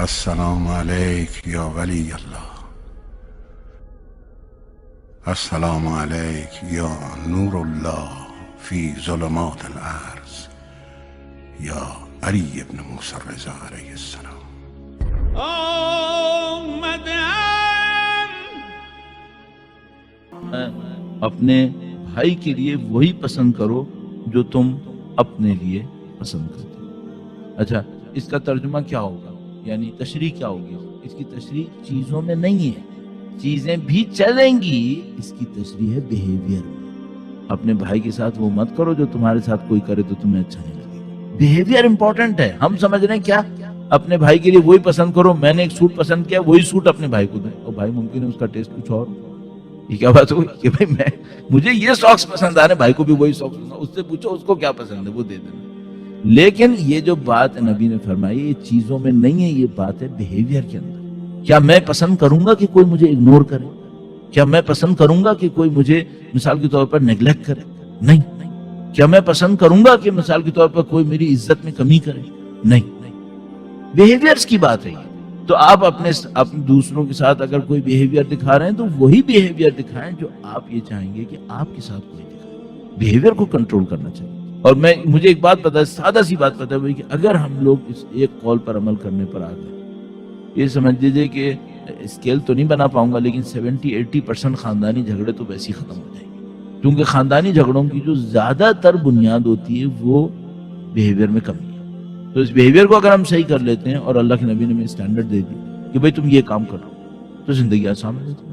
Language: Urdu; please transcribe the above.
السلام علیک یا ولی اللہ، السلام علیک یا نور اللہ فی ظلمات الارض یا علی ابن موسی الرضا علیہ السلام۔ اپنے بھائی کے لیے وہی پسند کرو جو تم اپنے لیے پسند کرتے ہو۔ اچھا، اس کا ترجمہ کیا ہوگا، یعنی تشریح کیا ہوگی؟ اس کی تشریح چیزوں میں نہیں ہے، چیزیں بھی چلیں گی، اس کی تشریح ہے بیہیویئر میں۔ اپنے بھائی کے ساتھ وہ مت کرو جو تمہارے ساتھ کوئی کرے تو تمہیں اچھا نہیں لگے گا۔ بیہیویئر امپورٹنٹ ہے۔ ہم سمجھ رہے ہیں کیا اپنے بھائی کے لیے وہی پسند کرو، میں نے ایک سوٹ پسند کیا وہی سوٹ اپنے بھائی کو دیں، اور بھائی ممکن ہے اس کا ٹیسٹ کچھ اور ہو۔ یہ کیا بات ہوئی کہ بھائی مجھے یہ ساکس پسند آ رہے، بھائی کو بھی وہی ساکس پسند، اس سے پوچھو اس کو کیا پسند ہے وہ دے دینا۔ لیکن یہ جو بات نبی نے فرمائی یہ چیزوں میں نہیں ہے، یہ بات ہے بیہیویئر کے اندر۔ کیا میں پسند کروں گا کہ کوئی مجھے اگنور کرے؟ کیا میں پسند کروں گا کہ کوئی مجھے مثال کے طور پر نیگلیکٹ کرے؟ نہیں۔ کیا میں پسند کروں گا کہ مثال کے طور پر کوئی میری عزت میں کمی کرے؟ نہیں۔ بیہیویئرز کی بات ہے یہ۔ تو آپ اپنے دوسروں کے ساتھ اگر کوئی بیہیویئر دکھا رہے ہیں تو وہی بیہیویئر دکھائیں جو آپ یہ چاہیں گے کہ آپ کے ساتھ کوئی دکھائے۔ بیہیویئر کو کنٹرول کرنا چاہیے۔ اور مجھے ایک بات پتا ہے، سادہ سی بات پتا ہے کہ اگر ہم لوگ اس ایک قول پر عمل کرنے پر آ گئے، یہ سمجھ لیجیے کہ اسکیل تو نہیں بنا پاؤں گا لیکن 70-80% خاندانی جھگڑے تو ویسے ہی ختم ہو جائیں گے، کیونکہ خاندانی جھگڑوں کی جو زیادہ تر بنیاد ہوتی ہے وہ بیہیویئر میں کمی ہے۔ تو اس بیہیویئر کو اگر ہم صحیح کر لیتے ہیں اور اللہ کے نبی نے ہمیں اسٹینڈرڈ دے دی کہ بھئی تم یہ کام کرو، تو زندگی آسان ہو جاتی ہے۔